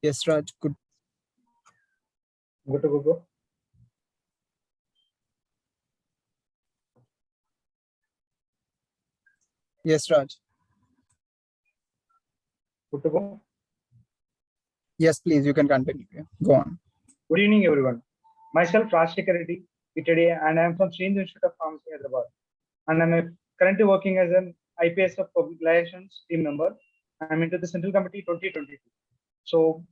Yes, Raj. Good. Good to go. Yes, Raj. Good to go. Yes, please. You can continue. Go on. Good evening, everyone. Myself, Rajshekar Reddy, today, and I am from Sri Institute of Pharmacy, Hyderabad. And I'm currently working as an IPASF Public Relations team member. I'm into the Central Committee 2022. So,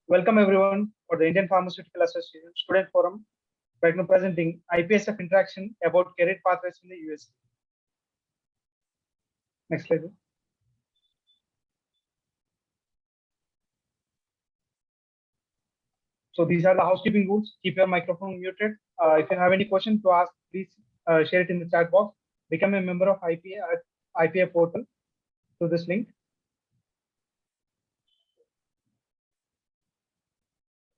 welcome everyone for the Indian Pharmaceutical Association Student Forum, right now presenting IPASF interaction about career pathways in the US. Next slide. So these are the housekeeping rules. Keep your microphone muted. If you have any questions to ask, please share it in the chat box. Become a member of IPA at IPA portal through this link.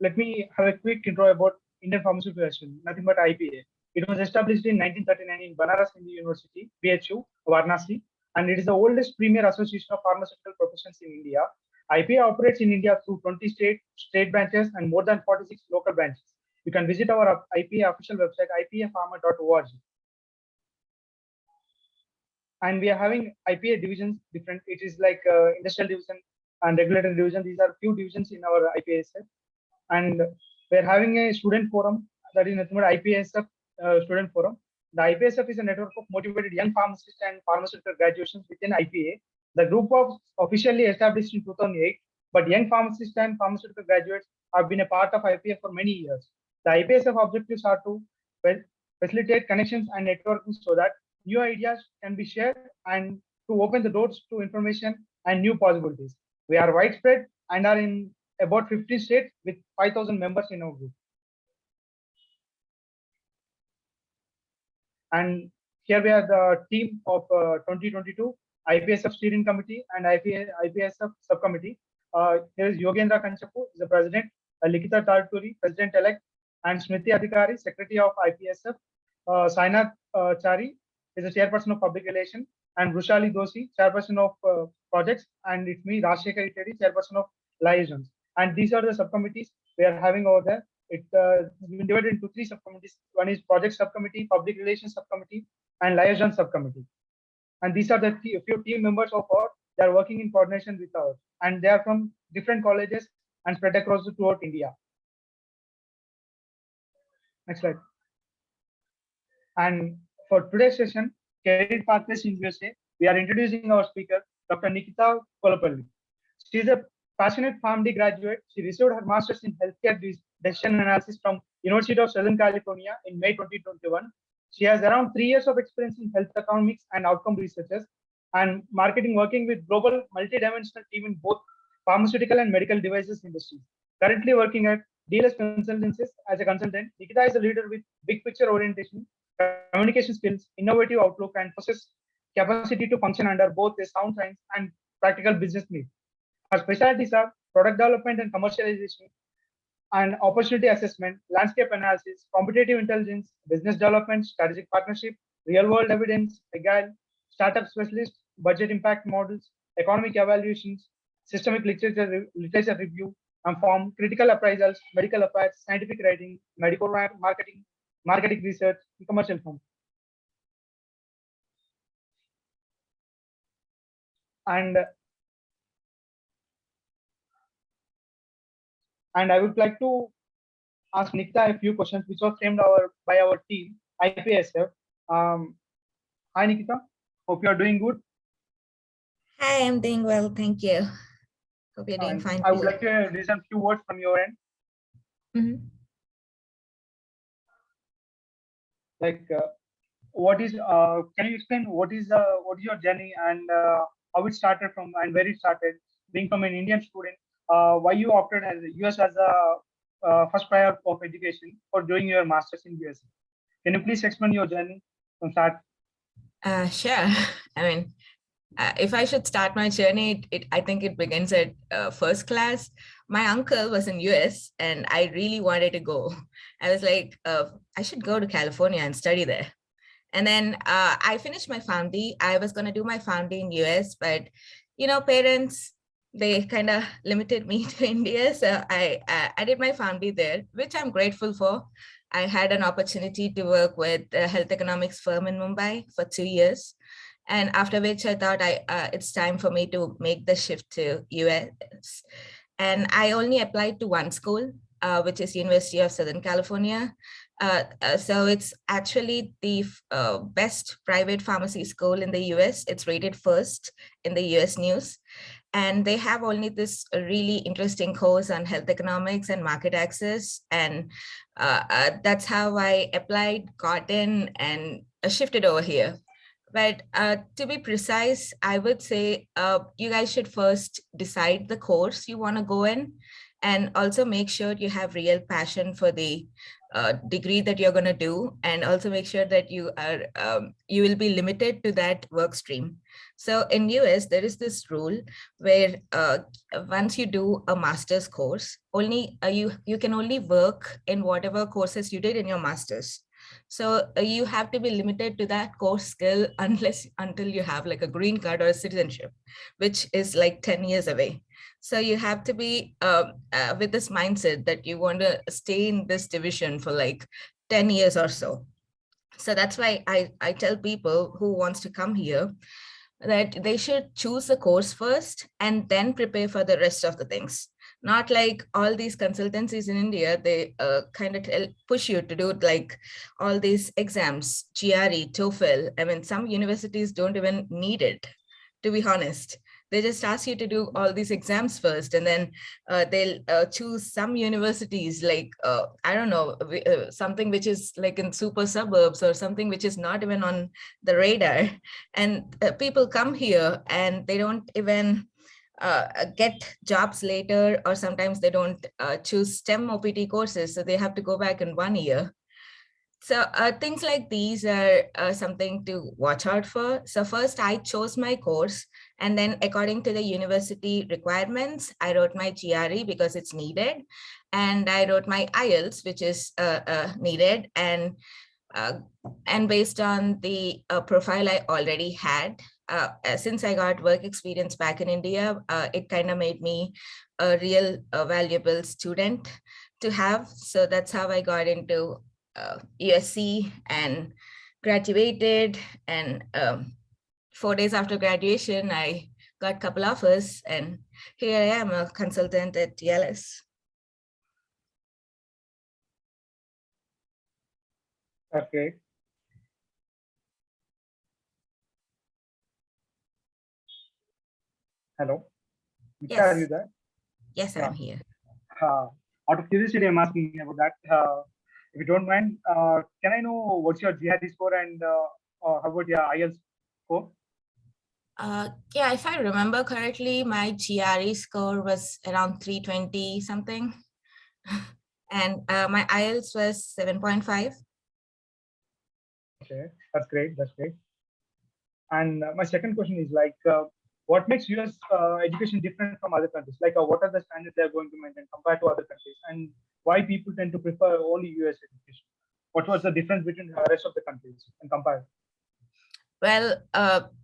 Let me have a quick intro about Indian Pharmaceutical Association, nothing but IPA. It was established in 1939 in Banaras Hindu University, BHU, Varanasi, and it is the oldest premier association of pharmaceutical professions in India. IPA operates in India through 20 state branches and more than 46 local branches. You can visit our IPA official website, ipapharma.org. And we are having IPA divisions different. It is like industrial division and regulatory division. These are few divisions in our IPASF. And we're having a student forum, that is nothing but IPASF student forum. The IPASF is a network of motivated young pharmacists and pharmaceutical graduations within IPA. The group was officially established in 2008, but young pharmacists and pharmaceutical graduates have been a part of IPA for many years. The IPASF objectives are to facilitate connections and networking so that new ideas can be shared and to open the doors to information and new possibilities. We are widespread and are in about 50 states with 5,000 members in our group. And here we are the team of 2022 IPSF Steering Committee and IPSF Subcommittee. Here is Yogendra Kanchapu, the President, Nikitha Kolapalli, President-elect, and Smriti Adhikari, Secretary of IPSF. Sainath Chari is the Chairperson of Public Relations, and Rushali Doshi, Chairperson of Projects, and it's me, Rajshekar Reddy, Chairperson of Liaisons. And these are the subcommittees we are having over there. It's been divided into 3 subcommittees. One is Project Subcommittee, Public Relations Subcommittee, and Liaison Subcommittee. And these are the few team members of ours. They are working in coordination with ours, and they are from different colleges and spread across throughout India. Next slide. And for today's session, Career Pathways in USA, we are introducing our speaker, Dr. Nikitha Kolapalli. She is a passionate Pharm-D graduate. She received her master's in healthcare decision analysis from University of Southern California in May 2021. She has around 3 years of experience in health economics and outcome researches and marketing, working with global multidimensional team in both pharmaceutical and medical devices industries. Currently working at Deallus Consulting as a consultant, Nikitha is a leader with big picture orientation, communication skills, innovative outlook, and possesses capacity to function under both a sound science and practical business needs. Her specialties are product development and commercialization, and opportunity assessment, landscape analysis, competitive intelligence, business development, strategic partnership, real-world evidence, Agile, startup specialist, budget impact models, economic evaluations, systemic literature review, and form critical appraisals, medical affairs, scientific writing, Medico-marketing, marketing research, and commercial form. And I would like to ask Nikitha a few questions which were framed by our team, IPSF. Hi, Nikitha. Hope you are doing good. Hi, I'm doing well. Thank you. Hope you're doing fine. I would like to listen a few words from your end. Mm-hmm. Like, what is? Can you explain what is your journey and how it started from and where it started? Being from an Indian student, why you opted as US as a first prior of education for doing your masters in US? Can you please explain your journey from start? Sure. I mean, if I should start my journey, I think it begins at first class. My uncle was in US and I really wanted to go. I was like, I should go to California and study there. And then I finished my Pharm-D. I was going to do my Pharm-D in US, but, you know, parents, they kind of limited me to India. So I did my Pharm-D there, which I'm grateful for. I had an opportunity to work with a health economics firm in Mumbai for 2 years. And after which I thought it's time for me to make the shift to US. And I only applied to one school, which is University of Southern California. So it's actually the best private pharmacy school in the US. It's rated first in the US News. And they have only this really interesting course on health economics and market access. And that's how I applied, got in, and shifted over here. But to be precise, I would say you guys should first decide the course you want to go in, and also make sure you have real passion for the degree that you're going to do, and also make sure that you will be limited to that work stream. So in US, there is this rule where once you do a master's course, only you can only work in whatever courses you did in your master's. So you have to be limited to that core skill until you have like a green card or a citizenship, which is like 10 years away. So you have to be with this mindset that you want to stay in this division for like 10 years or so. So that's why I tell people who wants to come here that they should choose the course first and then prepare for the rest of the things. Not like all these consultancies in India, they kind of push you to do like all these exams, GRE, TOEFL. I mean, some universities don't even need it, to be honest. They just ask you to do all these exams first, and then they'll choose some universities like, I don't know, something which is like in super suburbs or something which is not even on the radar. And people come here and they don't even get jobs later, or sometimes they don't choose STEM OPT courses, so they have to go back in 1 year. So things like these are something to watch out for. So first I chose my course, and then according to the university requirements, I wrote my GRE because it's needed, and I wrote my IELTS, which is needed, and based on the profile I already had, since I got work experience back in India, it kind of made me a real valuable student to have. So that's how I got into USC and graduated. And 4 days after graduation, I got a couple offers, and here I am, a consultant at Deallus. Okay. Hello. Yes. Are you there? Yes, yeah. I'm here. Out of curiosity, I'm asking about that. If you don't mind, can I know what's your GRE score, and how about your IELTS score? Yeah, if I remember correctly, my GRE score was around 320 something. And my IELTS was 7.5. Okay, that's great. That's great. And my second question is like, what makes US education different from other countries? Like, what are the standards they're going to maintain compared to other countries, and why people tend to prefer only US education? What was the difference between the rest of the countries and compare? Well,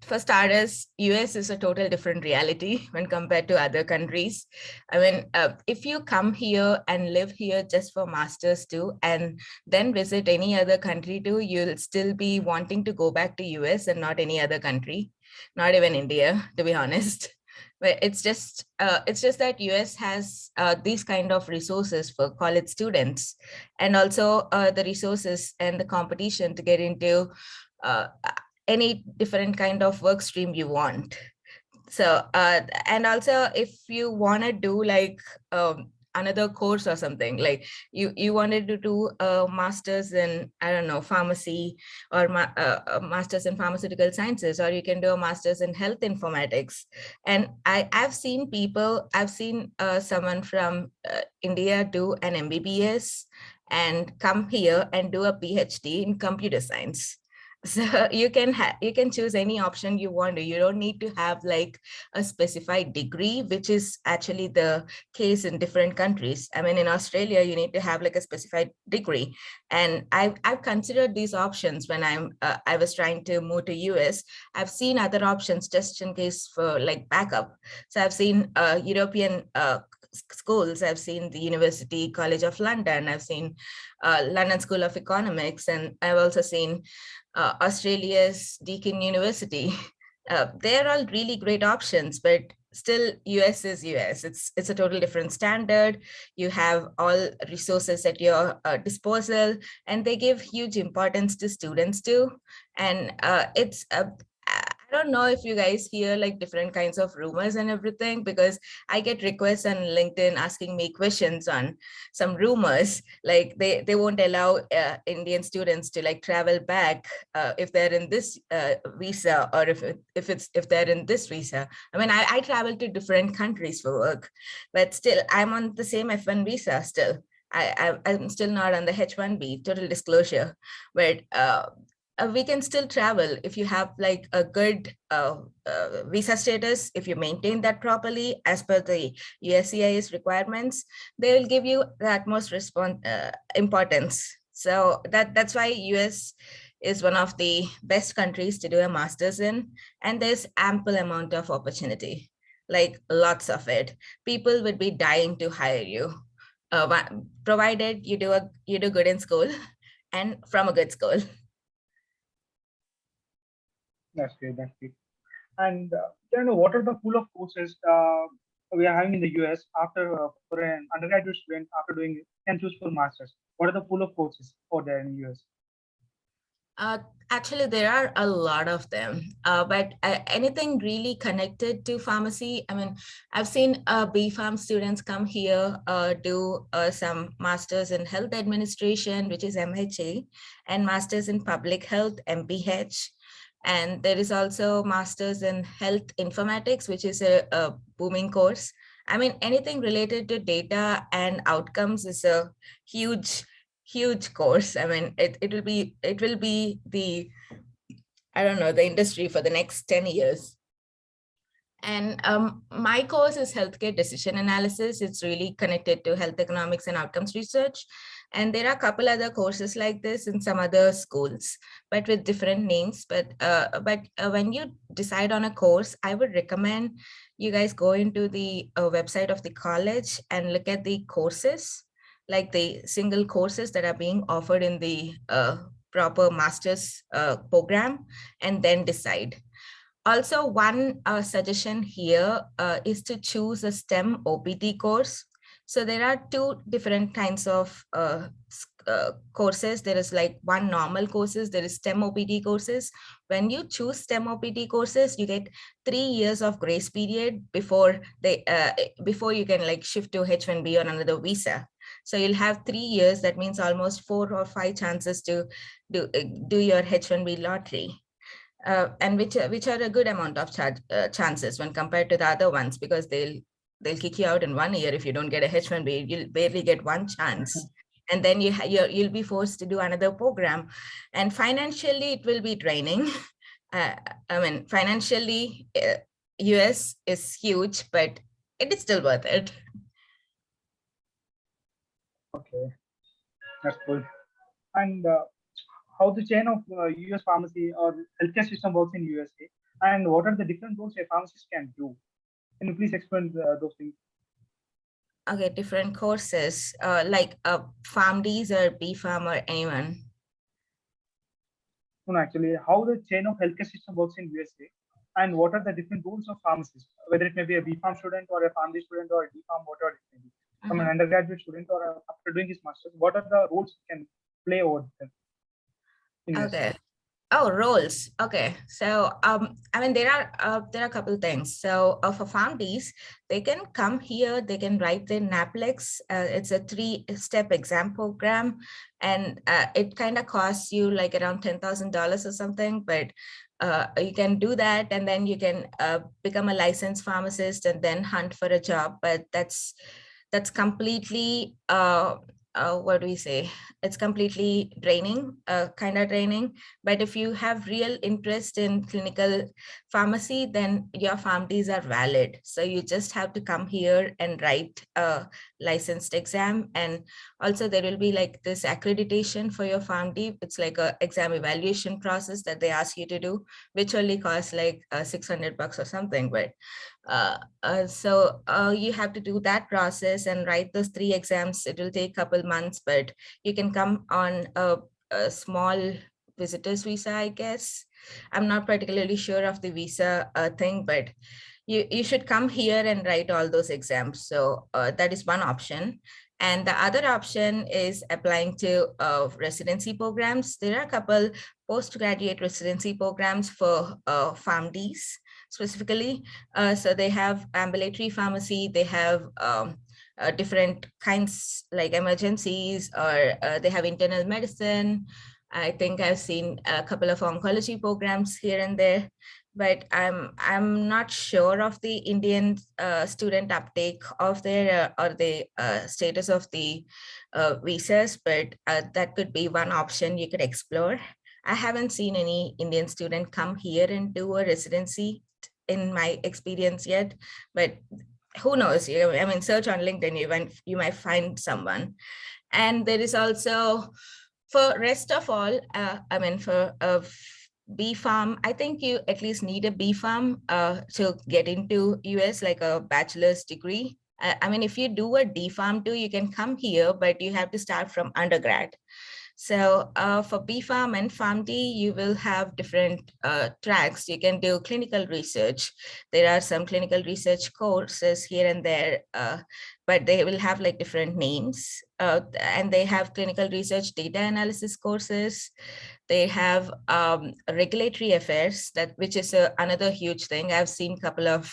for starters, US is a total different reality when compared to other countries. I mean, if you come here and live here just for masters too, and then visit any other country too, you'll still be wanting to go back to US and not any other country, not even India, to be honest. But it's just that US has these kind of resources for college students, and also the resources and the competition to get into any different kind of work stream you want. So and also if you want to do like another course or something, like you wanted to do a master's in, I don't know, pharmacy, or a master's in pharmaceutical sciences, or you can do a master's in health informatics. And I've seen someone from India do an MBBS and come here and do a PhD in computer science. So you can choose any option you want to. You don't need to have like a specified degree, which is actually the case in different countries. I mean, in Australia, you need to have like a specified degree. And I've considered these options when I was trying to move to US. I've seen other options just in case for like backup. So I've seen European schools. I've seen the University College of London. I've seen London School of Economics, and I've also seen Australia's Deakin University. They're all really great options, but still US is US. It's a total different standard. You have all resources at your disposal, and they give huge importance to students too. And I don't know if you guys hear like different kinds of rumors and everything, because I get requests on LinkedIn asking me questions on some rumors, like they won't allow Indian students to like travel back if they're in this visa, or if they're in this visa. I mean, I travel to different countries for work, but still I'm on the same F1 visa still. I'm still not on the H1B, total disclosure, but we can still travel if you have like a good visa status. If you maintain that properly as per the USCIS requirements, they will give you the utmost importance. So that's why US is one of the best countries to do a master's in, and there's ample amount of opportunity, like lots of it. People would be dying to hire you, provided you do good in school and from a good school. That's great. That's great. And what are the pool of courses we are having in the US after for an undergraduate student after doing it can choose for masters? What are the pool of courses for there in the US? Actually, there are a lot of them, but anything really connected to pharmacy. I mean, I've seen B.Pharm students come here, do some masters in health administration, which is MHA, and masters in public health, MPH. And there is also masters in health informatics, which is a booming course. I mean, anything related to data and outcomes is a huge course. I mean, it will be the, I don't know, the industry for the next 10 years. And my course is healthcare decision analysis. It's really connected to health economics and outcomes research. And there are a couple other courses like this in some other schools, but with different names. But when you decide on a course, I would recommend you guys go into the website of the college and look at the courses, like the single courses that are being offered in the proper master's program, and then decide. Also, one suggestion here is to choose a STEM OPT course. So there are two different kinds of courses. There is like one normal courses, there is STEM OPT courses. When you choose STEM OPT courses, you get 3 years of grace period before you can like shift to H1B or another visa. So you'll have 3 years. That means almost 4 or 5 chances to do your H1B lottery. And which are a good amount of chances when compared to the other ones, because they'll kick you out in 1 year if you don't get a H1B. You'll barely get one chance, and then you'll be forced to do another program. And financially, it will be draining. I mean, financially, US is huge, but it is still worth it. Okay, that's good. And how the chain of US pharmacy or healthcare system works in USA, and what are the different roles a pharmacist can do? Can you please explain those things? Okay, different courses, like Pharm-Ds or B.Pharm or anyone? No, actually, how the chain of healthcare system works in USA, and what are the different roles of pharmacists, whether it may be a B.Pharm student or a Pharm-D student or a D.Pharm, whatever it may be. From an undergraduate student or after doing his master's, what are the roles he can play over there? Okay. Oh, roles. Okay. So, I mean, there are a couple things. So for Pharm-Ds, they can come here, they can write their NAPLEX. It's a 3-step exam program, and it kind of costs you like around $10,000 or something, but you can do that, and then you can become a licensed pharmacist and then hunt for a job. But that's completely what do we say? It's completely draining, kind of draining. But if you have real interest in clinical pharmacy, then your Pharm-Ds are valid. So you just have to come here and write a licensed exam. And also there will be like this accreditation for your Pharm-D. It's like a exam evaluation process that they ask you to do, which only costs like $600 or something. But so you have to do that process and write those 3 exams. It will take a couple months, but you can come on a small visitor's visa, I guess. I'm not particularly sure of the visa thing, but you should come here and write all those exams. So that is one option. And the other option is applying to residency programs. There are a couple postgraduate residency programs for Pharm-Ds specifically. So they have ambulatory pharmacy, they have different kinds like emergencies, or they have internal medicine. I think I've seen a couple of oncology programs here and there, but I'm not sure of the Indian student uptake of their or the status of the visas, but that could be one option you could explore. I haven't seen any Indian student come here and do a residency in my experience yet, but who knows? I mean, search on LinkedIn, you might find someone. And there is also, for rest of all, I mean, for B Pharm, I think you at least need a B Pharm to get into US, like a bachelor's degree. I mean, if you do a D Pharm too, you can come here, but you have to start from undergrad. So for B Pharm and Pharm-D, you will have different tracks. You can do clinical research. There are some clinical research courses here and there, but they will have like different names. And they have clinical research data analysis courses. They have regulatory affairs, which is another huge thing. I've seen a couple of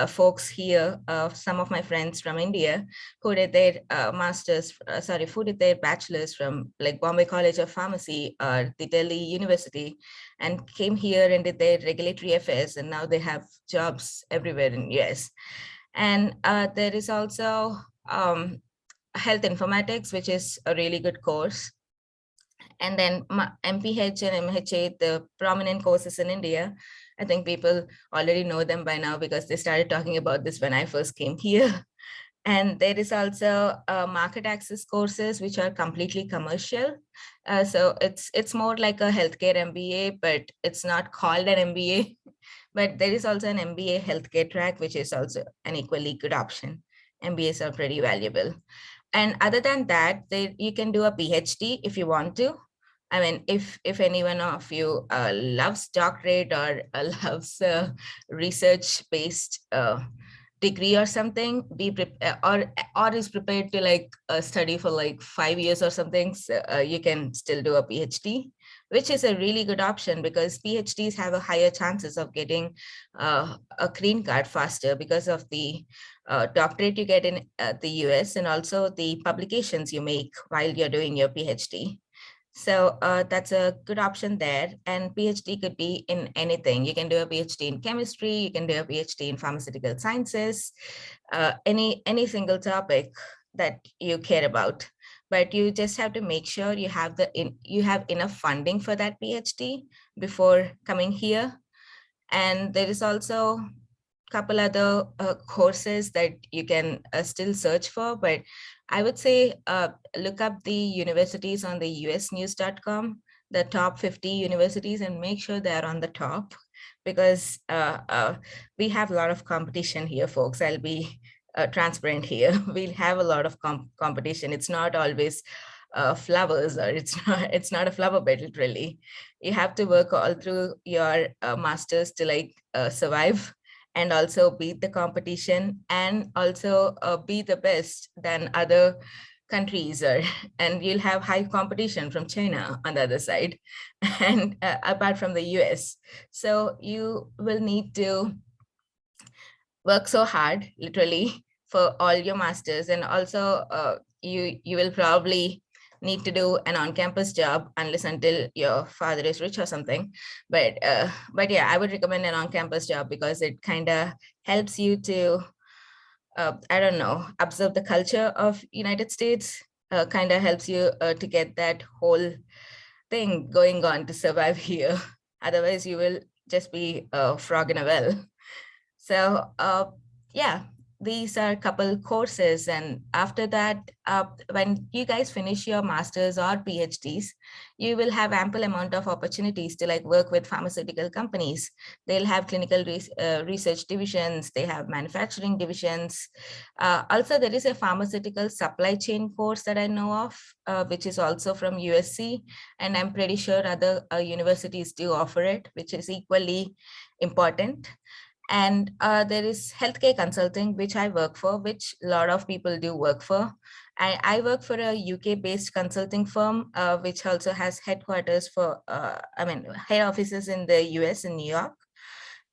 folks here, some of my friends from India who did their who did their bachelor's from like Bombay College of Pharmacy or the Delhi University, and came here and did their regulatory affairs, and now they have jobs everywhere in US. And there is also health informatics, which is a really good course. And then MPH and MHA, the prominent courses in India. I think people already know them by now because they started talking about this when I first came here. And there is also market access courses, which are completely commercial. So it's more like a healthcare MBA, but it's not called an MBA. But there is also an MBA healthcare track, which is also an equally good option. MBAs are pretty valuable. And other than that, you can do a PhD if you want to. I mean, if any one of you loves doctorate or loves research-based degree or something, or is prepared to like study for like 5 years or something, so, you can still do a PhD, which is a really good option because PhDs have a higher chances of getting a green card faster because of the doctorate you get in the US and also the publications you make while you're doing your PhD. So that's a good option there. And PhD could be in anything. You can do a PhD in chemistry, you can do a PhD in pharmaceutical sciences, any single topic that you care about. But you just have to make sure you have enough funding for that PhD before coming here. And there is also a couple other courses that you can still search for, but I would say look up the universities on the usnews.com, the top 50 universities, and make sure they're on the top because we have a lot of competition here, folks. I'll be transparent here. We'll have a lot of competition. It's not always flowers, or it's not a flower bed, literally. You have to work all through your masters to like survive and also beat the competition and also be the best than other countries, and you'll have high competition from China on the other side and apart from the US. So you will need to work so hard, literally, for all your masters, and also you will probably need to do an on-campus job unless until your father is rich or something. But yeah, I would recommend an on-campus job because it kind of helps you to I don't know, observe the culture of United States. kind of helps you to get that whole thing going on to survive here. Otherwise, you will just be a frog in a well. So yeah, these are a couple courses. And after that, when you guys finish your masters or PhDs, you will have ample amount of opportunities to like work with pharmaceutical companies. They'll have clinical research divisions, they have manufacturing divisions. Also, there is a pharmaceutical supply chain course that I know of, which is also from USC. And I'm pretty sure other universities do offer it, which is equally important. And there is healthcare consulting, which I work for, which a lot of people do work for. I work for a UK-based consulting firm, which also has headquarters for, head offices in the US in New York.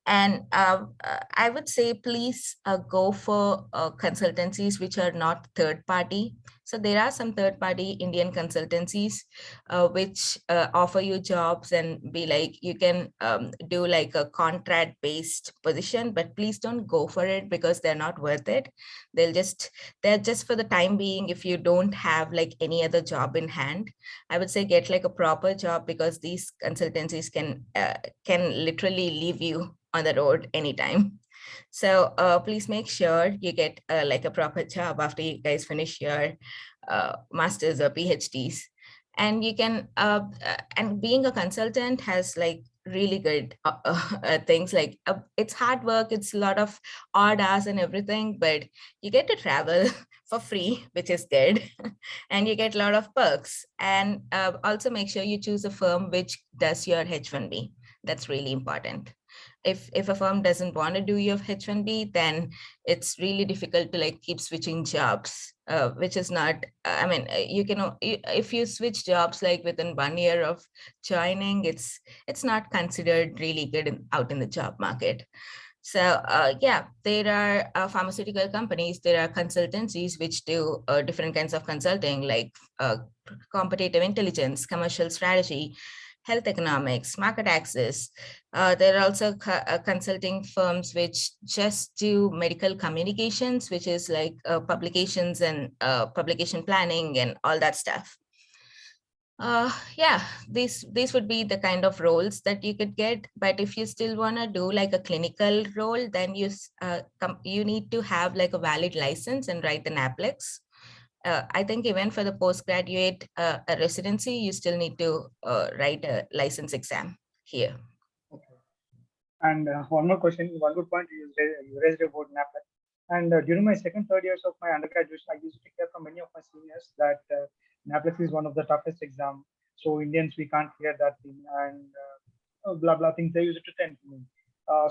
And I would say, please go for consultancies which are not third party. So there are some third party Indian consultancies which offer you jobs and be like, you can do like a contract based position, but please don't go for it because they're not worth it. They're just for the time being. If you don't have like any other job in hand, I would say get like a proper job, because these consultancies can literally leave you on the road anytime. So please make sure you get like a proper job after you guys finish your masters or PhDs. And you can, and being a consultant has like really good things, like it's hard work, it's a lot of odd hours and everything, but you get to travel for free, which is good. And you get a lot of perks. And also make sure you choose a firm which does your H1B. That's really important. If a firm doesn't want to do your H1B, then it's really difficult to like keep switching jobs, which is not, you can, if you switch jobs like within 1 year of joining, it's not considered really good out in the job market. So yeah, there are pharmaceutical companies, there are consultancies which do different kinds of consulting, like competitive intelligence, commercial strategy, health economics, market access. There are also consulting firms which just do medical communications, which is like publications and publication planning and all that stuff. Yeah, these would be the kind of roles that you could get. But if you still want to do like a clinical role, then you need to have like a valid license and write the NAPLEX. I think even for the postgraduate a residency, you still need to write a license exam here. Okay. And one more question, one good point you raised about NAPLEX. And during my second, third years of my undergraduate, I used to hear from many of my seniors that NAPLEX is one of the toughest exams. So Indians, we can't clear that thing, and blah, blah things they used to tell me.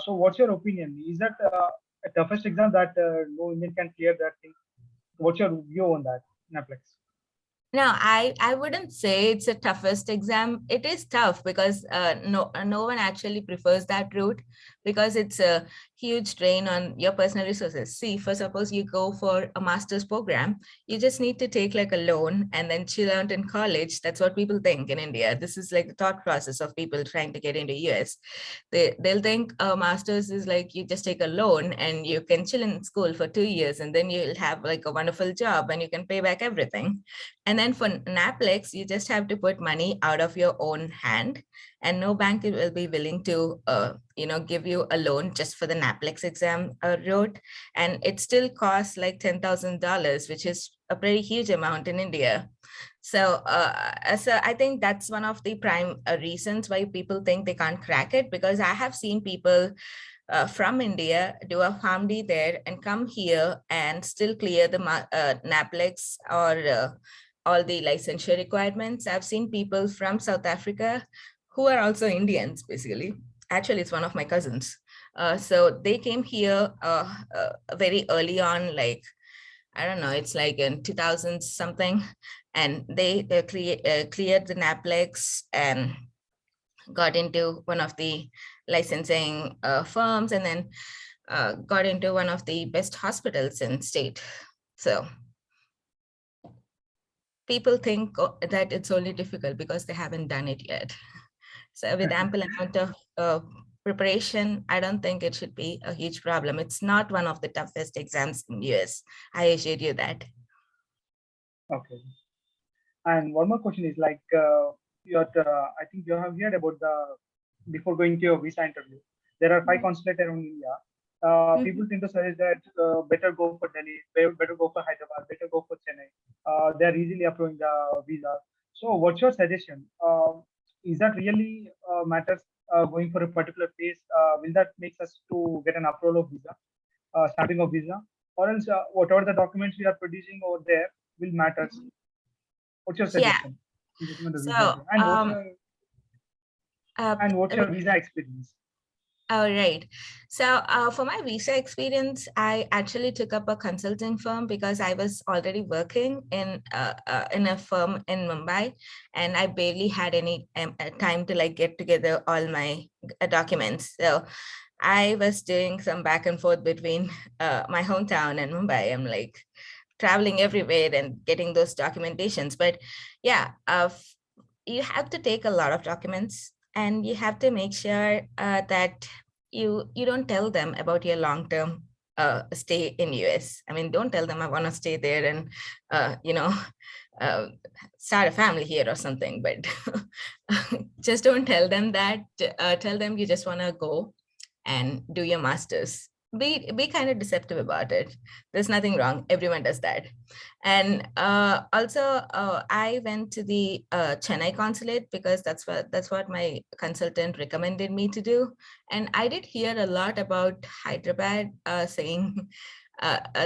So what's your opinion? Is that a toughest exam that no Indian can clear that thing? What's your view on that, NAPLEX? No, I wouldn't say it's the toughest exam. It is tough because no one actually prefers that route, because it's a huge strain on your personal resources. See, for suppose you go for a master's program, you just need to take like a loan and then chill out in college. That's what people think in India. This is like the thought process of people trying to get into US. They'll think a master's is like you just take a loan and you can chill in school for 2 years and then you'll have like a wonderful job and you can pay back everything. And then for NAPLEX, you just have to put money out of your own hand, and no bank will be willing to, give you a loan just for the NAPLEX exam route. And it still costs like $10,000, which is a pretty huge amount in India. So I think that's one of the prime reasons why people think they can't crack it, because I have seen people from India do a Pharm-D there and come here and still clear the NAPLEX or all the licensure requirements. I've seen people from South Africa who are also Indians, basically. Actually, it's one of my cousins. So they came here very early on, like, I don't know, it's like in 2000 something. And they cleared the NAPLEX and got into one of the licensing firms, and then got into one of the best hospitals in state. So people think that it's only difficult because they haven't done it yet. So with ample amount of preparation, I don't think it should be a huge problem. It's not one of the toughest exams in US. I assure you that. Okay. And one more question is like, I think you have heard about before going to your visa interview, there are 5 consulates around India. People tend to suggest that better go for Delhi, better go for Hyderabad, better go for Chennai. They are easily approving the visa. So what's your suggestion? Is that really matters going for a particular place? Will that makes us to get an approval of visa, starting of visa? Or else whatever the documents we are producing over there will matters? What's your Yeah. suggestion? In getting on the visa? So, And what's your visa experience? all right. So for my visa experience, I actually took up a consulting firm because I was already working in a firm in Mumbai, and I barely had any time to like get together all my documents. So I was doing some back and forth between my hometown and Mumbai. I'm like traveling everywhere and getting those documentations. But yeah, you have to take a lot of documents, and you have to make sure that you don't tell them about your long-term stay in US. I mean, don't tell them I want to stay there and uh, start a family here or something. But just don't tell them that. Tell them you just want to go and do your master's. Be kind of deceptive about it. There's nothing wrong. Everyone does that. And also, I went to the Chennai consulate because that's what my consultant recommended me to do. And I did hear a lot about Hyderabad saying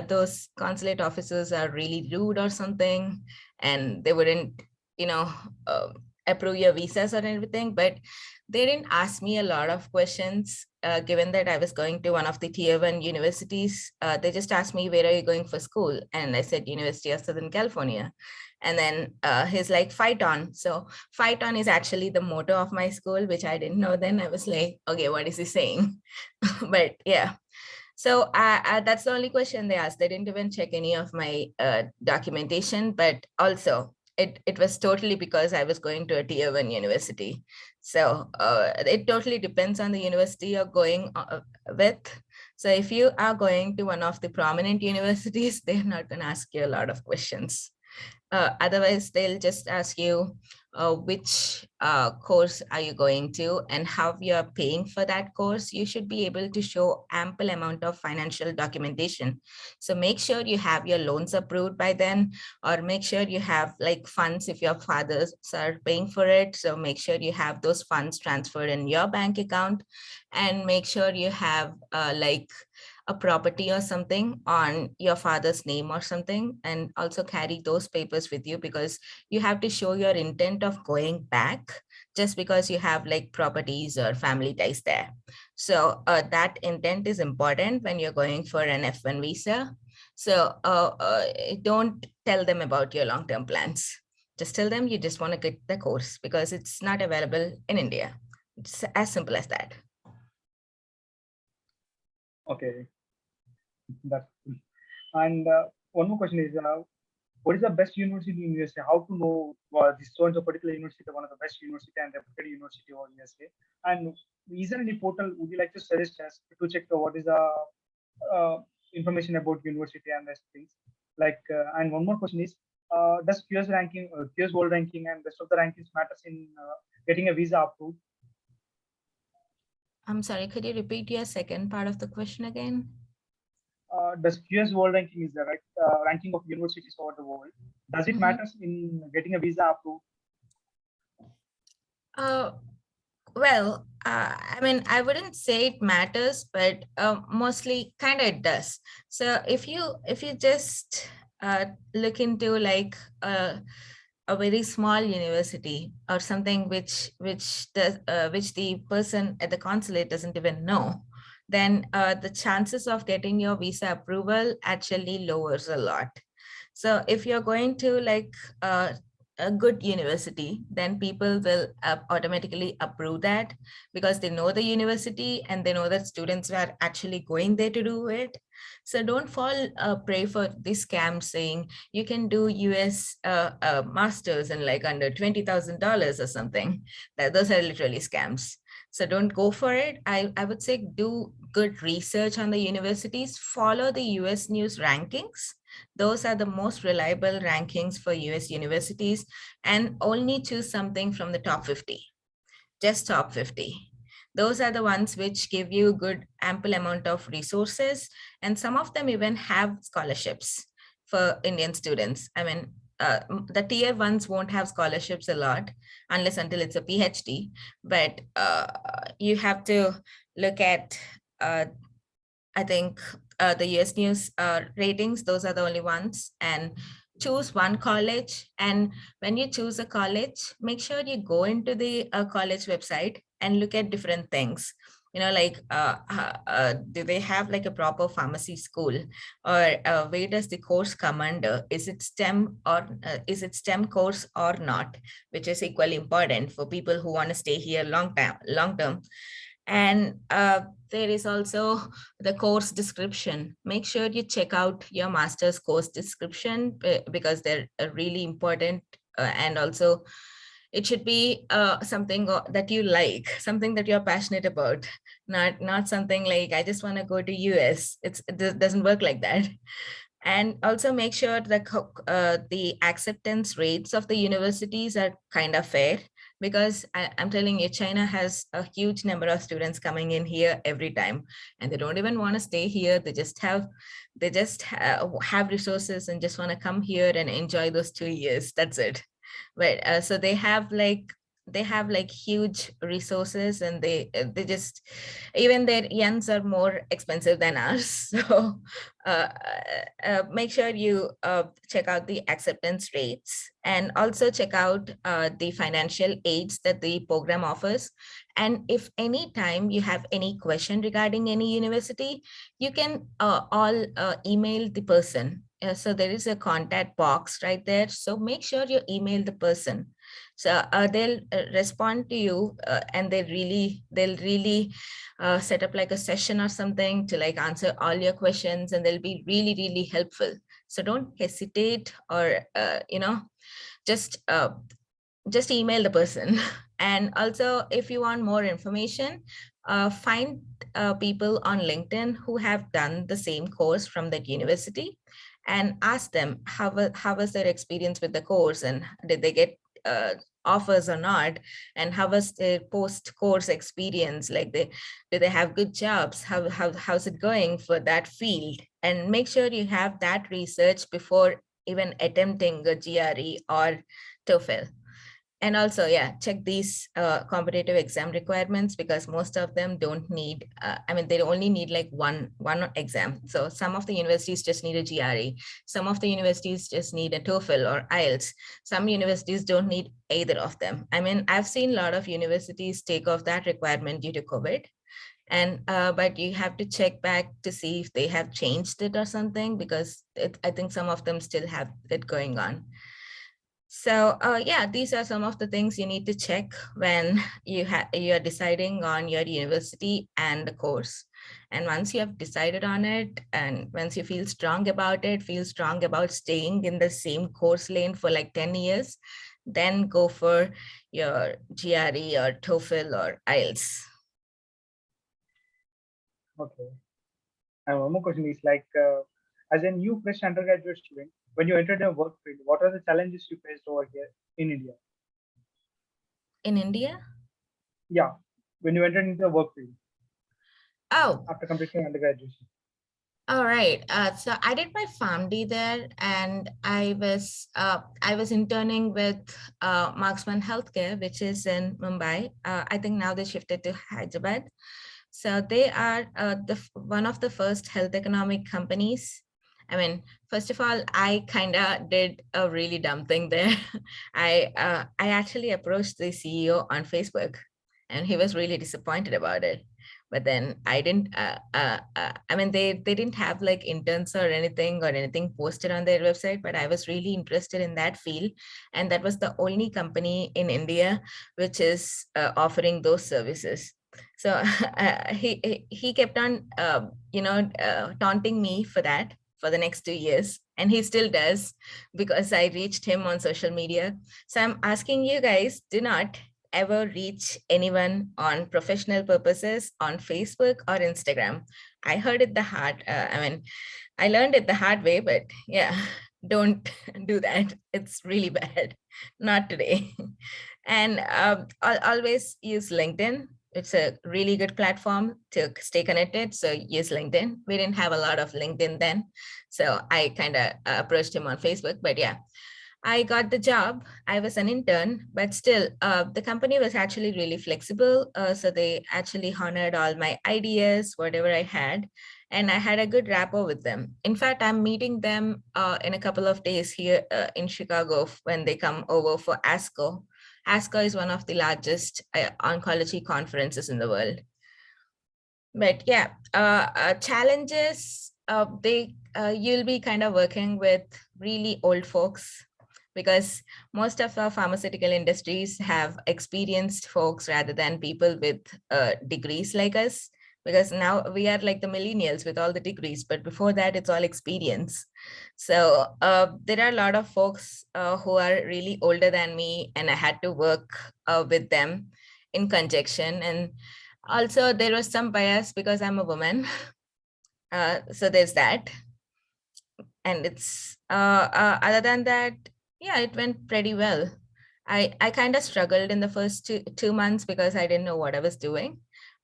those consulate officers are really rude or something, and they wouldn't, approve your visas or anything. But they didn't ask me a lot of questions, given that I was going to one of the tier 1 universities. They just asked me, where are you going for school? And I said, University of Southern California. And then he's like, fight on. So fight on is actually the motto of my school, which I didn't know then. I was like, okay, what is he saying? But yeah. So that's the only question they asked. They didn't even check any of my documentation, but also it was totally because I was going to a tier 1 university. So it totally depends on the university you're going with. So if you are going to one of the prominent universities, they're not going to ask you a lot of questions. Otherwise, they'll just ask you which course are you going to and how you're paying for that course. You should be able to show ample amount of financial documentation. So make sure you have your loans approved by then, or make sure you have like funds if your fathers are paying for it. So make sure you have those funds transferred in your bank account, and make sure you have like a property or something on your father's name or something, and also carry those papers with you, because you have to show your intent of going back just because you have like properties or family ties there. So that intent is important when you're going for an F1 visa. So don't tell them about your long-term plans. Just tell them you just want to get the course because it's not available in India. It's as simple as that. Okay, that's cool. And one more question is, what is the best university in USA? How to know this so-and-so particular university, one of the best university and reputed university of USA? And is there any portal would you like to suggest us to check what is the information about university and these things? Like, and one more question is, does QS ranking, QS World Ranking, and rest of the rankings matters in getting a visa approved? I'm sorry, could you repeat your second part of the question again? Does QS World Ranking is the right ranking of universities over the world? Does it matter in getting a visa approved? Well, I mean, I wouldn't say it matters, but mostly kind of it does. So if you just look into like a very small university or something which the person at the consulate doesn't even know, then the chances of getting your visa approval actually lowers a lot. So if you're going to like a good university, then people will automatically approve that because they know the university and they know that students are actually going there to do it. So don't fall prey for this scam saying you can do US masters in like under $20,000 or something. Those are literally scams. So don't go for it. I would say do good research on the universities, follow the US news rankings. Those are the most reliable rankings for US universities, and only choose something from the top 50, just top 50. Those are the ones which give you good ample amount of resources, and some of them even have scholarships for Indian students. I mean, the tier ones won't have scholarships a lot unless until it's a PhD, but you have to look at, I think, the US News ratings. Those are the only ones, and choose one college. And when you choose a college, make sure you go into the college website and look at different things. You know, like, do they have like a proper pharmacy school, or where does the course come under? Is it STEM, or is it STEM course or not? Which is equally important for people who want to stay here long term. And there is also the course description. Make sure you check out your master's course description, because they're really important. And also it should be something that you like, something that you're passionate about, not something like, I just want to go to US. It doesn't work like that. And also make sure that the acceptance rates of the universities are kind of fair, because I'm telling you, China has a huge number of students coming in here every time, and they don't even want to stay here. They just have resources and just want to come here and enjoy those 2 years. That's it. But so they have like huge resources, and they just, even their yens are more expensive than ours. So make sure you check out the acceptance rates, and also check out the financial aids that the program offers. And if any time you have any question regarding any university, you can all email the person. So there is a contact box right there. So make sure you email the person. So they'll respond to you, and they'll really set up like a session or something to like answer all your questions, and they'll be really, really helpful. So don't hesitate, or just email the person. And also, if you want more information, find people on LinkedIn who have done the same course from that university, and ask them how was their experience with the course, and did they get offers or not, and how was their post-course experience, like do they have good jobs, how's it going for that field. And make sure you have that research before even attempting a GRE or TOEFL. And also, check these competitive exam requirements, because most of them don't need, they only need like one exam. So some of the universities just need a GRE. Some of the universities just need a TOEFL or IELTS. Some universities don't need either of them. I've seen a lot of universities take off that requirement due to COVID. And but you have to check back to see if they have changed it or something, because I think some of them still have it going on. So these are some of the things you need to check when you are deciding on your university and the course. And once you have decided on it, and once you feel strong about it, feel strong about staying in the same course lane for like 10 years, then go for your GRE or TOEFL or IELTS. Okay. And one more question is like, as a new fresh undergraduate student, when you entered the work field, what are the challenges you faced over here in India? In India? Yeah, when you entered into the work field. Oh. After completing undergraduation. All right. So I did my Pharm-D there, and I was interning with Marksman Healthcare, which is in Mumbai. I think now they shifted to Hyderabad. So they are one of the first health economic companies. First of all, I kind of did a really dumb thing there. I actually approached the CEO on Facebook, and he was really disappointed about it. But then I didn't, they didn't have like interns or anything posted on their website, but I was really interested in that field. And that was the only company in India which is offering those services. So he kept on, taunting me for that for the next 2 years. And he still does, because I reached him on social media. So I'm asking you guys, do not ever reach anyone on professional purposes on Facebook or Instagram. I heard it the hard, I learned it the hard way, but yeah, don't do that. It's really bad. Not today. And I'll always use LinkedIn. It's a really good platform to stay connected. So use LinkedIn. We didn't have a lot of LinkedIn then. So I kind of approached him on Facebook, but yeah, I got the job. I was an intern, but still, the company was actually really flexible. So they actually honored all my ideas, whatever I had, and I had a good rapport with them. In fact, I'm meeting them in a couple of days here in Chicago when they come over for ASCO. ASCO is one of the largest oncology conferences in the world. But yeah, challenges, you'll be kind of working with really old folks, because most of our pharmaceutical industries have experienced folks rather than people with degrees like us, because now we are like the millennials with all the degrees, but before that it's all experience. So there are a lot of folks who are really older than me, and I had to work with them in conjunction. And also there was some bias because I'm a woman. So there's that. And it's other than that, yeah, it went pretty well. I kind of struggled in the first two months because I didn't know what I was doing.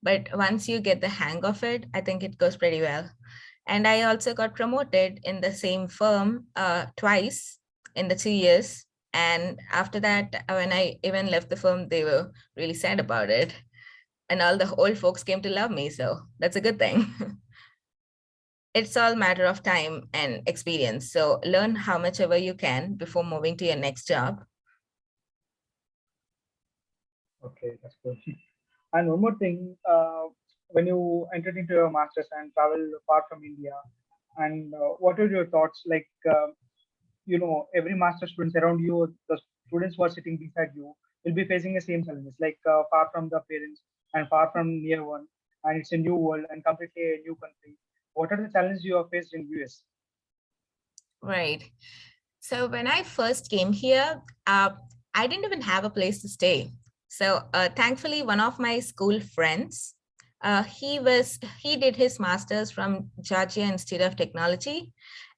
But once you get the hang of it, I think it goes pretty well. And I also got promoted in the same firm twice in the 2 years. And after that, when I even left the firm, they were really sad about it. And all the old folks came to love me. So that's a good thing. It's all matter of time and experience. So learn how much ever you can before moving to your next job. Okay, that's good. And one more thing, when you entered into your master's and travel far from India, and what are your thoughts? Like, every master students around you, the students who are sitting beside you will be facing the same challenges, like far from the parents and far from near one, and it's a new world and completely a new country. What are the challenges you have faced in US? Right. So when I first came here, I didn't even have a place to stay. So thankfully, one of my school friends, he did his master's from Georgia Institute of Technology,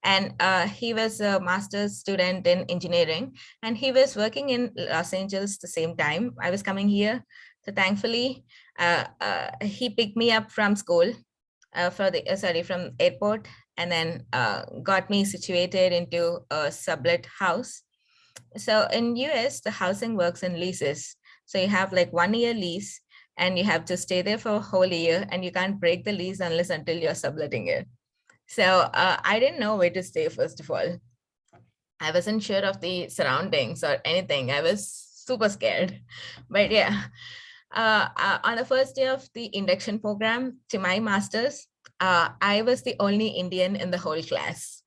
and he was a master's student in engineering, and he was working in Los Angeles the same time I was coming here. So thankfully, he picked me up from school, from airport, and then got me situated into a sublet house. So in US, the housing works in leases. So you have like 1 year lease, and you have to stay there for a whole year, and you can't break the lease unless until you're subletting it. So I didn't know where to stay, first of all. I wasn't sure of the surroundings or anything. I was super scared. But yeah, on the first day of the induction program to my master's, I was the only Indian in the whole class.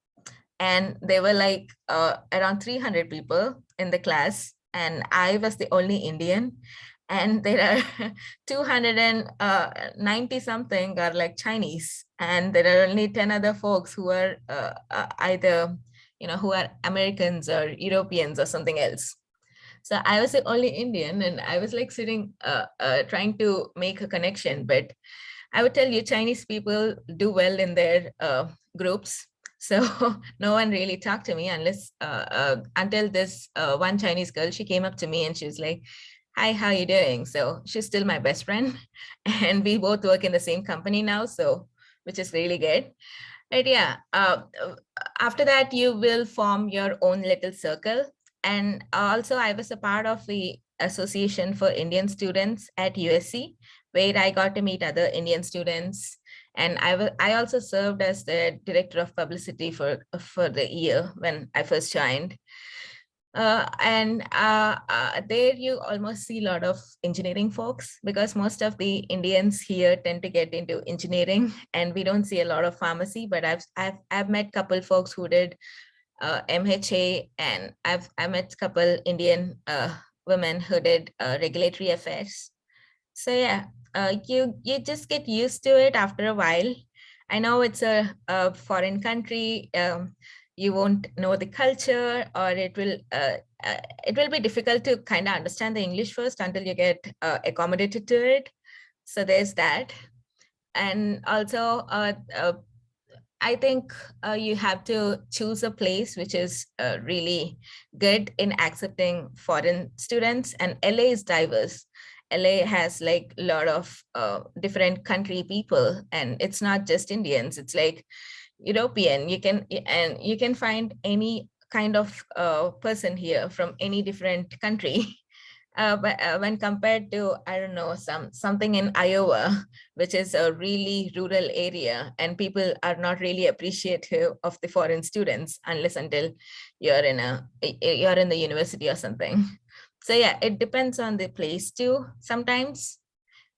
And there were like around 300 people in the class, and I was the only Indian. And there are 290 something are like Chinese, and there are only 10 other folks who are either, who are Americans or Europeans or something else. So I was the only Indian, and I was like sitting, trying to make a connection. But I would tell you, Chinese people do well in their groups. So no one really talked to me until this one Chinese girl, she came up to me and she was like, "Hi, how you doing?" So she's still my best friend, and we both work in the same company now, so which is really good. But yeah, after that, you will form your own little circle. And also, I was a part of the Association for Indian Students at USC, where I got to meet other Indian students. And I also served as the director of publicity for the year when I first joined. There you almost see a lot of engineering folks, because most of the Indians here tend to get into engineering, and we don't see a lot of pharmacy. But I've met a couple folks who did MHA, and I met a couple Indian women who did regulatory affairs. So yeah, you just get used to it after a while. I know it's a foreign country. you won't know the culture, or it will be difficult to kind of understand the English first until you get accommodated to it. So there's that. And also, I think you have to choose a place which is really good in accepting foreign students. And LA is diverse. LA has like a lot of different country people, and it's not just Indians. It's like European. You can find any kind of person here from any different country. But when compared to, I don't know, something in Iowa, which is a really rural area, and people are not really appreciative of the foreign students unless until you're in the university or something. So yeah, it depends on the place too sometimes,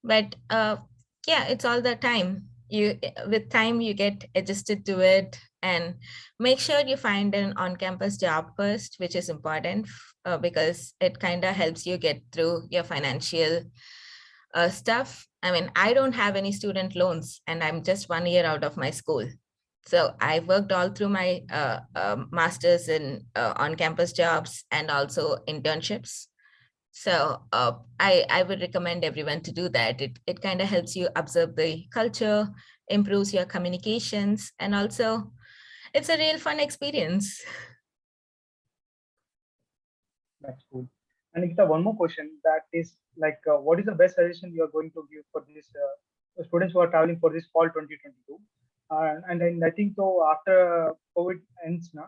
but yeah, it's all the time. With time you get adjusted to it, and make sure you find an on-campus job first, which is important because it kind of helps you get through your financial stuff. I mean, I don't have any student loans, and I'm just 1 year out of my school. So I worked all through my master's in on-campus jobs and also internships. So I would recommend everyone to do that. It kind of helps you observe the culture, improves your communications, and also it's a real fun experience. That's cool. And Nikita, one more question, that is like, what is the best suggestion you are going to give for this students who are traveling for this fall 2022? And then I think so after COVID ends now,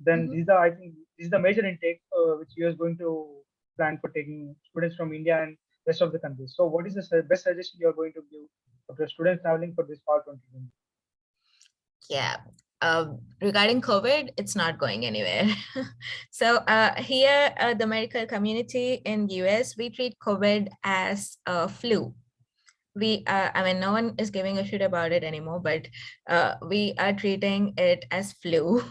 then I think this is the major intake which you are going to plan for taking students from India and rest of the countries. So what is the best suggestion you are going to give for the students traveling for this fall 2022? Yeah. Regarding COVID, it's not going anywhere. So here, the medical community in US, we treat COVID as a flu. I mean, no one is giving a shit about it anymore, but we are treating it as flu.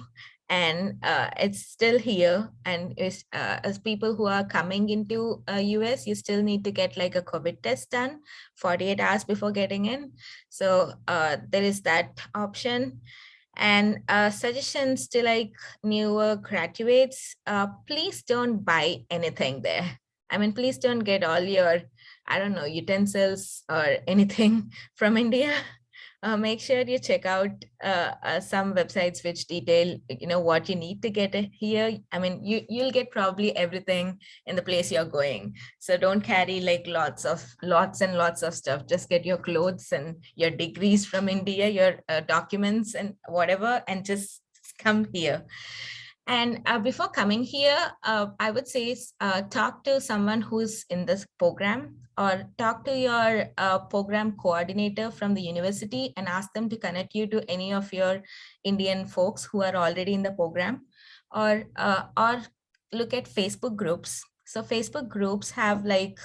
And it's still here. And as people who are coming into US, you still need to get like a COVID test done 48 hours before getting in. So there is that option. And suggestions to like newer graduates, please don't buy anything there. I mean, please don't get all your, I don't know, utensils or anything from India. Make sure you check out some websites which detail, what you need to get here. I mean, you'll get probably everything in the place you're going. So don't carry like lots and lots of stuff. Just get your clothes and your degrees from India, your documents and whatever, and just come here. And before coming here, I would say talk to someone who's in this program, or talk to your program coordinator from the university and ask them to connect you to any of your Indian folks who are already in the program, or look at Facebook groups. So Facebook groups have like,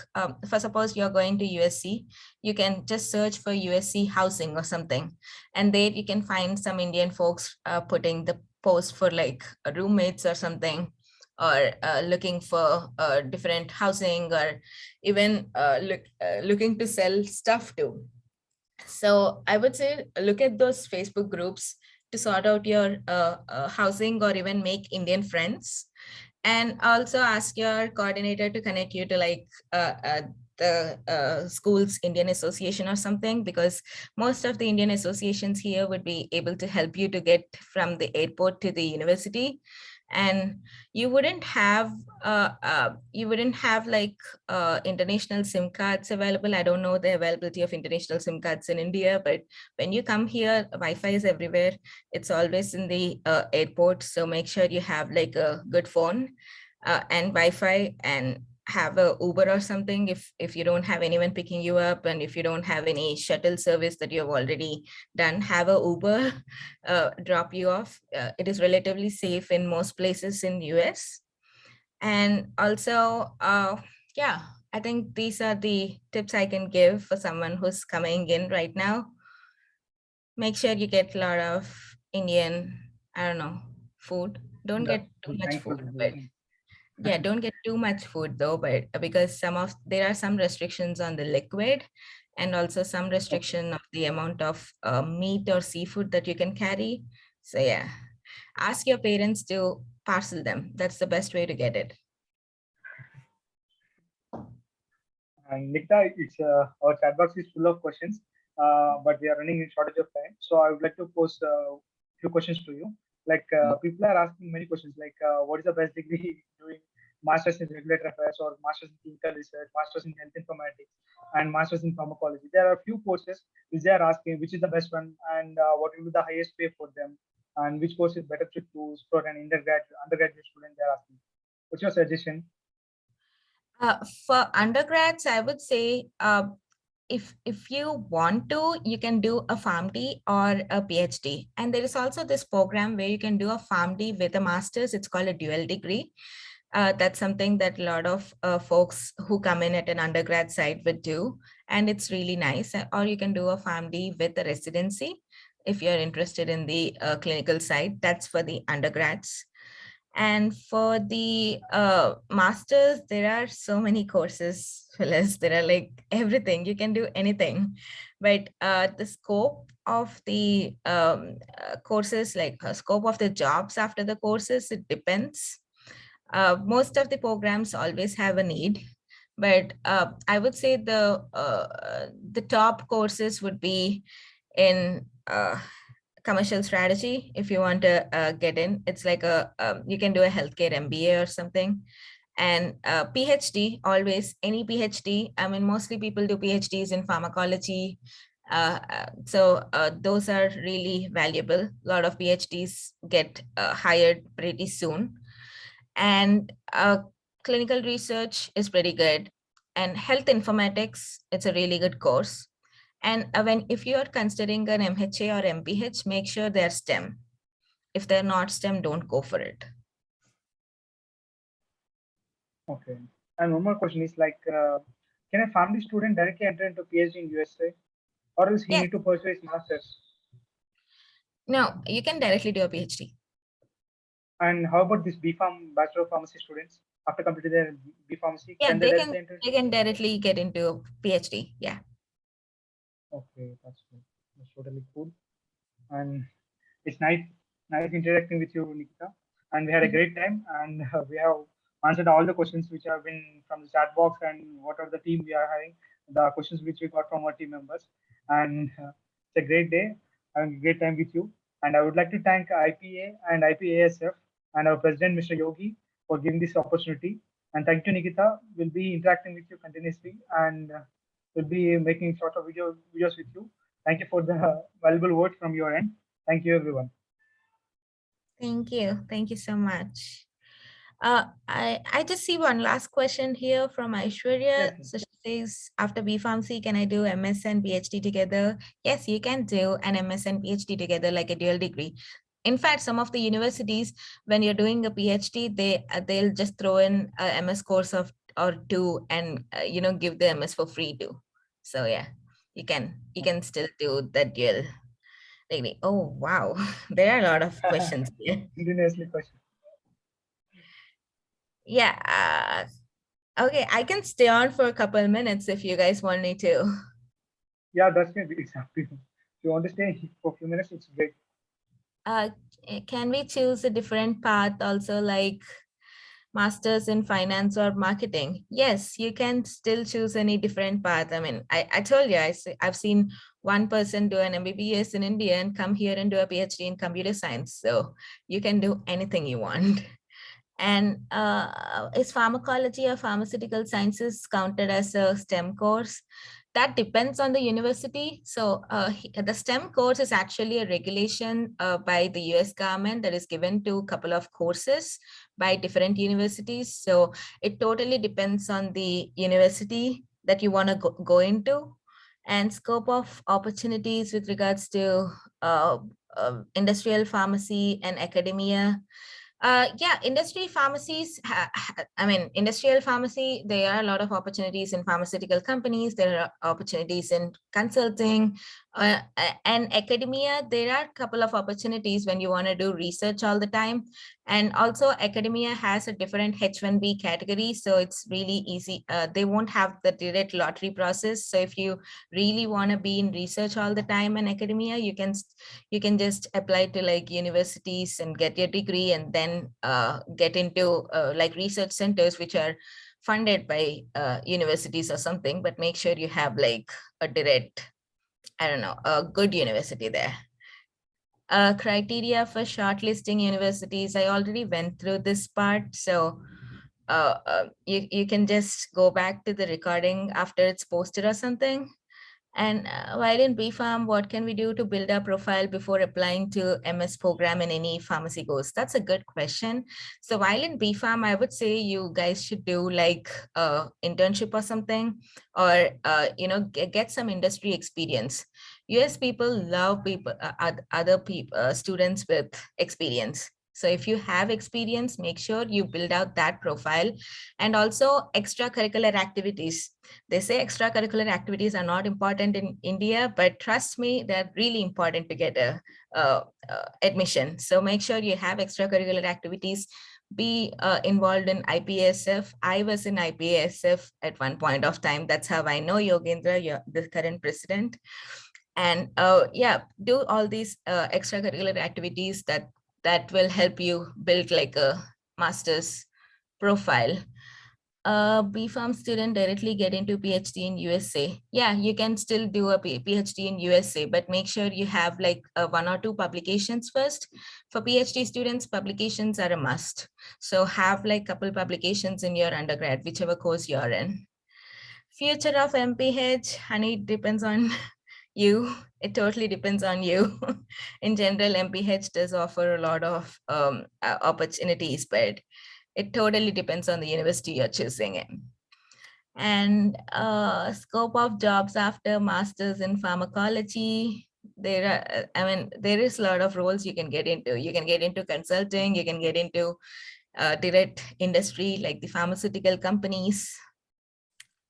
for suppose you're going to USC, you can just search for USC housing or something. And there you can find some Indian folks putting the post for like roommates or something, or looking for different housing, or even looking to sell stuff too. So I would say look at those Facebook groups to sort out your housing, or even make Indian friends. And also ask your coordinator to connect you to like the school's Indian association or something, because most of the Indian associations here would be able to help you to get from the airport to the university. And you wouldn't have like international SIM cards available. I don't know the availability of international SIM cards in India, but when you come here, Wi-Fi is everywhere. It's always in the airport. So make sure you have like a good phone and Wi-Fi, and have a Uber or something if you don't have anyone picking you up, and if you don't have any shuttle service that you have already done, have a Uber drop you off. It is relatively safe in most places in US. And also, yeah, I think these are the tips I can give for someone who's coming in right now. Make sure you get a lot of Indian, I don't know, food. Don't get too much food, but yeah, don't get too much food though, but because there are some restrictions on the liquid, and also some restriction of the amount of meat or seafood that you can carry. So yeah, Ask your parents to parcel them. That's the best way to get it. And Nikita, it's our chat box is full of questions, but we are running in shortage of time. So I would like to pose a few questions to you. Like people are asking many questions, like what is the best degree doing masters in regulatory affairs or masters in clinical research, masters in health informatics, and masters in pharmacology. There are a few courses which they are asking which is the best one and what will be the highest pay for them, and which course is better to choose for an undergraduate student. They are asking. What's your suggestion? For undergrads, I would say if you want to, you can do a Pharm-D or a PhD. And there is also this program where you can do a Pharm-D with a master's. It's called a dual degree. That's something that a lot of folks who come in at an undergrad side would do. And it's really nice. Or you can do a Pharm-D with a residency if you're interested in the clinical side. That's for the undergrads. And for the masters, there are so many courses, Phyllis. There are like everything. You can do anything. But the scope of the courses, like scope of the jobs after the courses, it depends. Most of the programs always have a need. But I would say the top courses would be in commercial strategy. If you want to get in, it's like you can do a healthcare MBA or something. And PhD, always any PhD. I mean, mostly people do PhDs in pharmacology. So those are really valuable. A lot of PhDs get hired pretty soon. And clinical research is pretty good. And health informatics, it's a really good course. And if you are considering an MHA or MPH, make sure they're STEM. If they're not STEM, don't go for it. Okay. And one more question is like, can a family student directly enter into PhD in USA, or else he need to pursue his master's? No, you can directly do a PhD. And how about this B.Pharm, Bachelor of Pharmacy students after completing their B.Pharmacy? Yeah, they can directly get into a PhD. Yeah. Okay, that's totally cool. And it's nice interacting with you, Nikita. And we had a great time, and we have answered all the questions which have been from the chat box and what are the team we are having, the questions which we got from our team members. And it's a great day, having a great time with you. And I would like to thank IPA and IPASF and our president, Mr. Yogi, for giving this opportunity. And thank you, Nikita. We'll be interacting with you continuously, and we'll be making short of videos with you. Thank you for the valuable words from your end. Thank you, everyone. Thank you. Thank you so much. I just see one last question here from Aishwarya. Yes. So she says, after B.Pharmacy, can I do MS and PhD together? Yes, you can do an MS and PhD together like a dual degree. In fact, some of the universities, when you're doing a PhD, they'll just throw in a MS course or two and give the MS for free too. So yeah, you can still do that dual degree. Oh wow, there are a lot of questions here. Continuously question. Yeah. Okay, I can stay on for a couple of minutes if you guys want me to. Yeah, that's maybe it's up to you. If you want to stay for a few minutes, it's great. Can we choose a different path also, like masters in finance or marketing? Yes, you can still choose any different path. I mean, I told you, I've seen one person do an MBBS in India and come here and do a PhD in computer science. So you can do anything you want. And is pharmacology or pharmaceutical sciences counted as a STEM course? That depends on the university. So the STEM course is actually a regulation by the US government that is given to a couple of courses by different universities. So it totally depends on the university that you want to go into, and scope of opportunities with regards to industrial pharmacy and academia. Yeah, industry pharmacies, industrial pharmacy, there are a lot of opportunities in pharmaceutical companies. There are opportunities in consulting, And academia, there are a couple of opportunities when you want to do research all the time. And also academia has a different H1B category. So it's really easy. They won't have the direct lottery process. So if you really want to be in research all the time in academia, you can just apply to like universities and get your degree, and then get into like research centers, which are funded by universities or something, but make sure you have like a direct, I don't know, a good university there. Criteria for shortlisting universities, I already went through this part. So you can just go back to the recording after it's posted or something. And while in BPharm, what can we do to build our profile before applying to MS program in any pharmacy course? That's a good question. So while in BPharm, I would say you guys should do like internship or something, or get some industry experience. US people love people, other people, students with experience. So if you have experience, make sure you build out that profile. And also extracurricular activities. They say extracurricular activities are not important in India, but trust me, they're really important to get a admission. So make sure you have extracurricular activities. Be involved in IPASF. I was in IPASF at one point of time. That's how I know Yogendra, the current president. And yeah, do all these extracurricular activities that will help you build like a master's profile. BPharm student directly get into PhD in USA. Yeah, you can still do a PhD in USA, but make sure you have like 1 or 2 publications first. For PhD students, publications are a must. So have like couple publications in your undergrad, whichever course you're in. Future of MPH, honey, it depends on you. It totally depends on you. In general, MPH does offer a lot of opportunities, but it totally depends on the university you're choosing in. And scope of jobs after master's in pharmacology. There are, there is a lot of roles you can get into. You can get into consulting, you can get into direct industry like the pharmaceutical companies.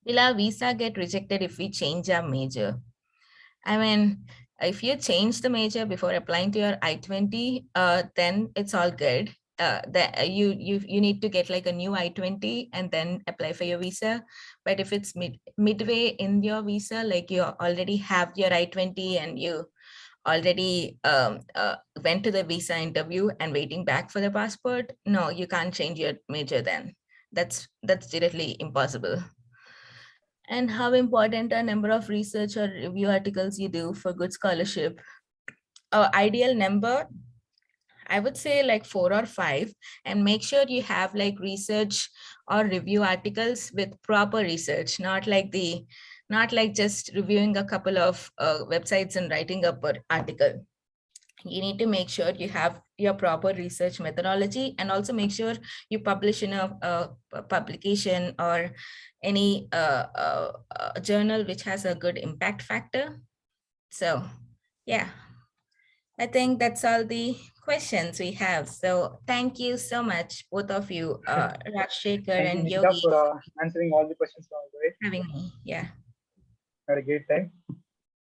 Will our visa get rejected if we change our major? If you change the major before applying to your I-20, then it's all good. You need to get like a new I-20 and then apply for your visa. But if it's midway in your visa, like you already have your I-20 and you already went to the visa interview and waiting back for the passport, no, you can't change your major then. That's directly impossible. And how important a number of research or review articles you do for good scholarship. Ideal number, I would say like 4 or 5, and make sure you have like research or review articles with proper research, not like just reviewing a couple of websites and writing up an article. You need to make sure you have your proper research methodology, and also make sure you publish in a publication or any journal which has a good impact factor. So yeah, I think that's all the questions we have. So thank you so much, both of you, Rajshekhar and Thank you, Yogi, Nikitha, for answering all the questions all the way. having me. Yeah. Had a great time.